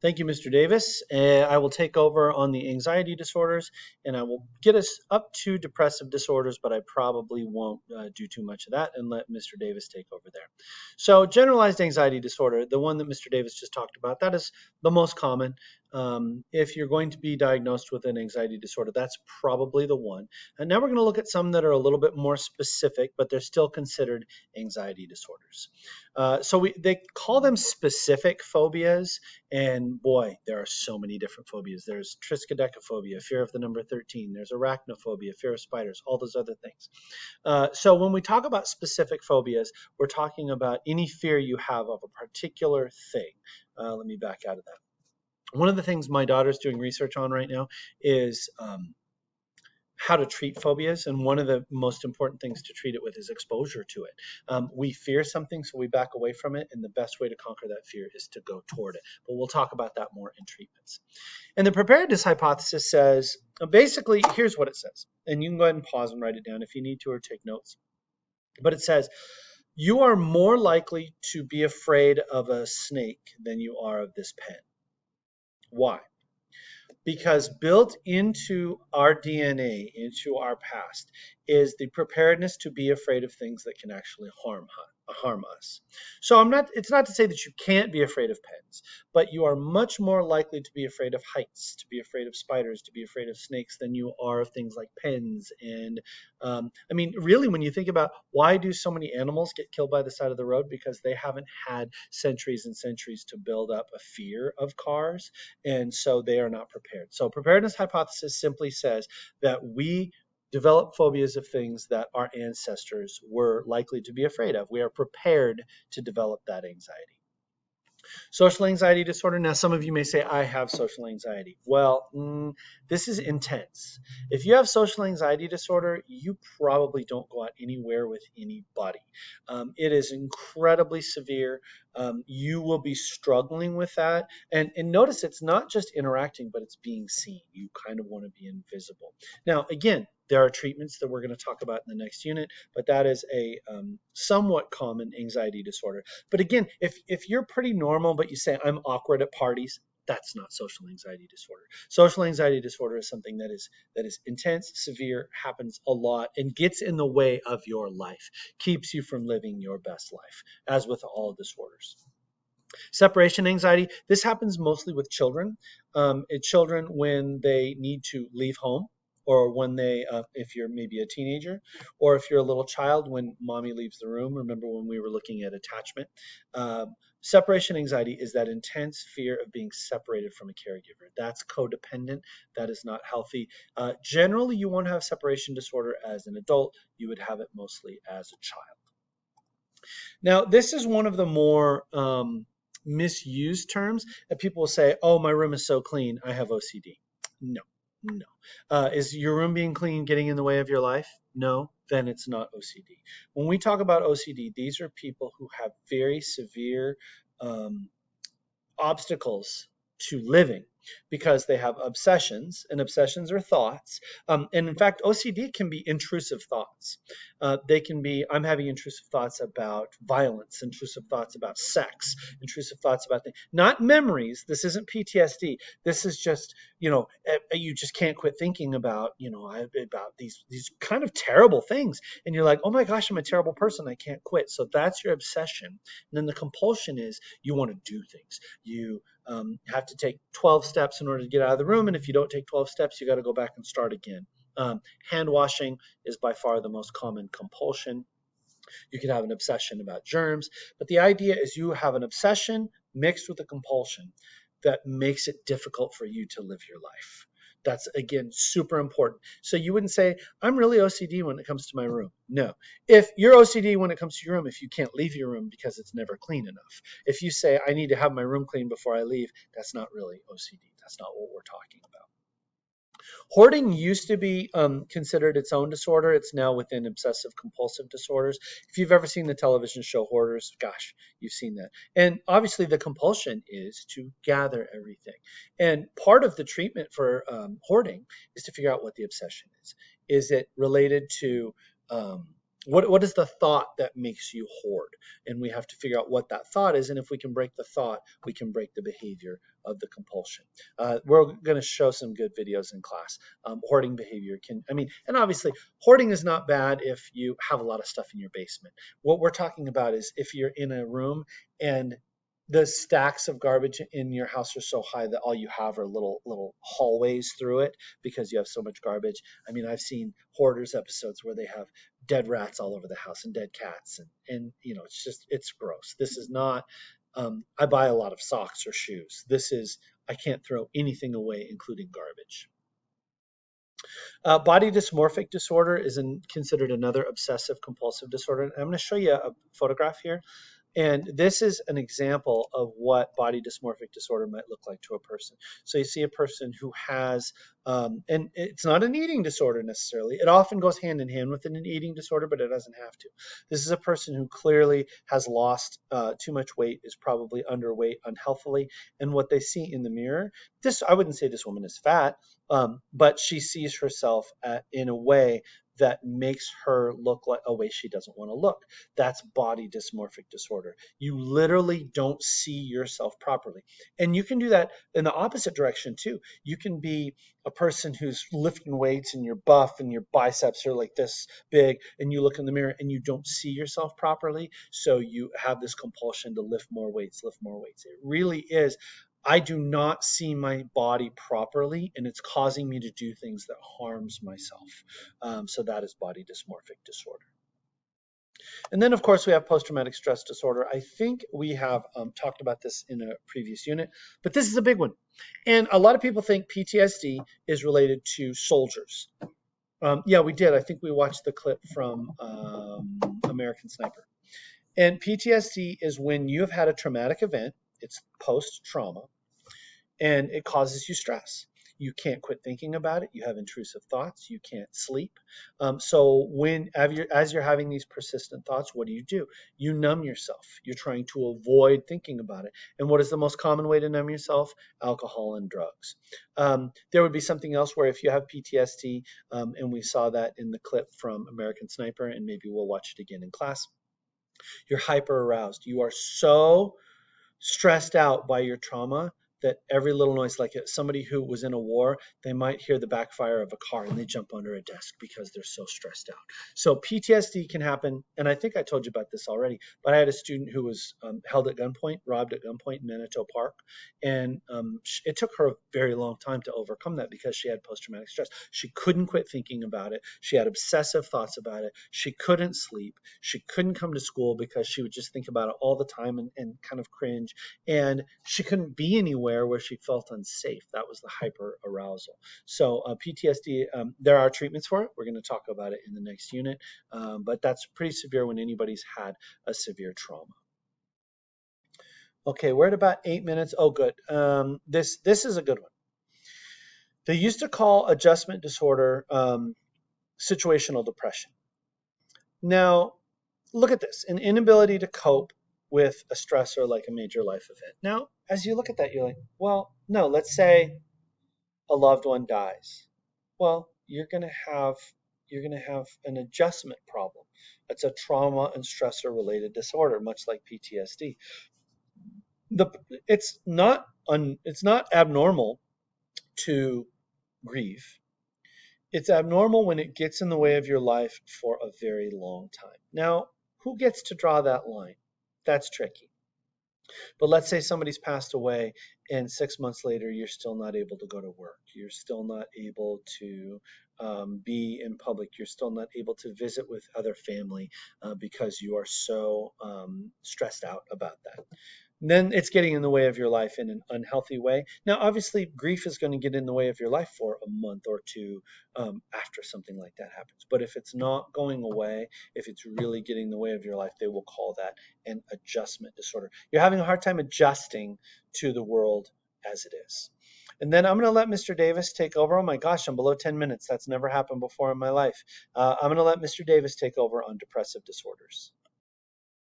Thank you, Mr. Davis. I will take over on the anxiety disorders, and I will get us up to depressive disorders, but I probably won't do too much of that and let Mr. Davis take over there. So generalized anxiety disorder, the one that Mr. Davis just talked about, that is the most common. If you're going to be diagnosed with an anxiety disorder, that's probably the one. And now we're going to look at some that are a little bit more specific, but they're still considered anxiety disorders. They call them specific phobias, and boy, there are so many different phobias. There's triskaidekaphobia, fear of the number 13. There's arachnophobia, fear of spiders, all those other things. So when we talk about specific phobias, we're talking about any fear you have of a particular thing. Let me back out of that. One of the things my daughter's doing research on right now is how to treat phobias, and one of the most important things to treat it with is exposure to it. We fear something, so we back away from it, and the best way to conquer that fear is to go toward it. But we'll talk about that more in treatments. And the preparedness hypothesis says, basically, here's what it says, and you can go ahead and pause and write it down if you need to or take notes. But it says, you are more likely to be afraid of a snake than you are of this pen. Why? Because built into our DNA, into our past, is the preparedness to be afraid of things that can actually harm us. So it's not to say that you can't be afraid of pens, but you are much more likely to be afraid of heights, to be afraid of spiders, to be afraid of snakes than you are of things like pens. And really, when you think about why do so many animals get killed by the side of the road, because they haven't had centuries and centuries to build up a fear of cars, and so they are not prepared. So preparedness hypothesis simply says that we develop phobias of things that our ancestors were likely to be afraid of. We are prepared to develop that anxiety. Social anxiety disorder. Now, some of you may say, I have social anxiety. Well, this is intense. If you have social anxiety disorder, you probably don't go out anywhere with anybody. It is incredibly severe. You will be struggling with that. And notice it's not just interacting, but it's being seen. You kind of want to be invisible. Now, again, there are treatments that we're going to talk about in the next unit, but that is a somewhat common anxiety disorder. But again, if you're pretty normal, but you say, I'm awkward at parties, that's not social anxiety disorder. Social anxiety disorder is something that is intense, severe, happens a lot, and gets in the way of your life, keeps you from living your best life, as with all disorders. Separation anxiety, this happens mostly with children. Children when they need to leave home, or when if you're maybe a teenager, or if you're a little child, when mommy leaves the room. Remember when we were looking at attachment? Separation anxiety is that intense fear of being separated from a caregiver. That's codependent. That is not healthy. Generally, you won't have separation disorder as an adult. You would have it mostly as a child. Now, this is one of the more misused terms that people will say, oh, my room is so clean, I have OCD. No. Is your room being clean getting in the way of your life? No, then it's not OCD. When we talk about OCD, these are people who have very severe obstacles to living because they have obsessions, and obsessions are thoughts. And in fact, OCD can be intrusive thoughts. They can be, I'm having intrusive thoughts about violence, intrusive thoughts about sex, intrusive thoughts about things. Not memories. This isn't PTSD. This is just, you just can't quit thinking about, about these kind of terrible things. And you're like, oh my gosh, I'm a terrible person. I can't quit. So that's your obsession. And then the compulsion is you want to do things. You have to take 12 steps in order to get out of the room. And if you don't take 12 steps, you got to go back and start again. Hand washing is by far the most common compulsion. You can have an obsession about germs, but the idea is you have an obsession mixed with a compulsion that makes it difficult for you to live your life. That's, again, super important. So you wouldn't say, I'm really OCD when it comes to my room. No. If you're OCD when it comes to your room, if you can't leave your room because it's never clean enough. If you say, I need to have my room clean before I leave, that's not really OCD. That's not what we're talking about. Hoarding used to be considered its own disorder. It's now within obsessive compulsive disorders. If you've ever seen the television show Hoarders, gosh, you've seen that. And obviously the compulsion is to gather everything. And part of the treatment for hoarding is to figure out what the obsession is. Is it related to What is the thought that makes you hoard? And we have to figure out what that thought is. And if we can break the thought, we can break the behavior of the compulsion. We're going to show some good videos in class. Hoarding behavior can, I mean, and obviously hoarding is not bad if you have a lot of stuff in your basement. What we're talking about is if you're in a room and the stacks of garbage in your house are so high that all you have are little hallways through it because you have so much garbage. I mean, I've seen hoarders episodes where they have dead rats all over the house and dead cats, and you know, it's just, it's gross. This is not I buy a lot of socks or shoes. This is, I can't throw anything away, including garbage. Body dysmorphic disorder is considered another obsessive compulsive disorder. I'm going to show you a photograph here. And this is an example of what body dysmorphic disorder might look like to a person. So you see a person who has, and it's not an eating disorder necessarily. It often goes hand in hand with an eating disorder, but it doesn't have to. This is a person who clearly has lost too much weight, is probably underweight unhealthily. And what they see in the mirror, this, I wouldn't say this woman is fat, but she sees herself in a way that makes her look like a way she doesn't want to look. That's body dysmorphic disorder. You literally don't see yourself properly. And you can do that in the opposite direction too. You can be a person who's lifting weights and you're buff and your biceps are like this big, and you look in the mirror and you don't see yourself properly. So you have this compulsion to lift more weights, lift more weights. It really is, I do not see my body properly, and it's causing me to do things that harms myself. So that is body dysmorphic disorder. And then, of course, we have post-traumatic stress disorder. I think we have talked about this in a previous unit, but this is a big one. And a lot of people think PTSD is related to soldiers. Yeah, we did. I think we watched the clip from American Sniper. And PTSD is when you have had a traumatic event. It's post-trauma, and it causes you stress. You can't quit thinking about it. You have intrusive thoughts. You can't sleep. So as you're having these persistent thoughts, what do? You numb yourself. You're trying to avoid thinking about it. And what is the most common way to numb yourself? Alcohol and drugs. There would be something else where if you have PTSD, and we saw that in the clip from American Sniper, and maybe we'll watch it again in class, you're hyper aroused. You are so stressed out by your trauma that every little noise, like somebody who was in a war, they might hear the backfire of a car and they jump under a desk because they're so stressed out. So PTSD can happen, and I think I told you about this already, but I had a student who was held at gunpoint, robbed at gunpoint in Manitou Park, and it took her a very long time to overcome that because she had post-traumatic stress. She couldn't quit thinking about it. She had obsessive thoughts about it. She couldn't sleep. She couldn't come to school because she would just think about it all the time and kind of cringe, and she couldn't be anywhere where she felt unsafe. That was the hyper arousal. So PTSD, there are treatments for it. We're going to talk about it in the next unit, but that's pretty severe when anybody's had a severe trauma. Okay, we're at about 8 minutes. Oh, good. This is a good one. They used to call adjustment disorder situational depression. Now, look at this, an inability to cope with a stressor like a major life event. Now, as you look at that, you're like, well, no, let's say a loved one dies. Well, you're going to have an adjustment problem. It's a trauma and stressor related disorder, much like PTSD. It's not abnormal to grieve. It's abnormal when it gets in the way of your life for a very long time. Now, who gets to draw that line? That's tricky. But let's say somebody's passed away and 6 months later, you're still not able to go to work. You're still not able to be in public. You're still not able to visit with other family because you are so stressed out about that. Then it's getting in the way of your life in an unhealthy way. Now, obviously, grief is going to get in the way of your life for a month or two after something like that happens. But if it's not going away, if it's really getting in the way of your life, they will call that an adjustment disorder. You're having a hard time adjusting to the world as it is. And then I'm going to let Mr. Davis take over. Oh my gosh, I'm below 10 minutes. That's never happened before in my life. I'm going to let Mr. Davis take over on depressive disorders.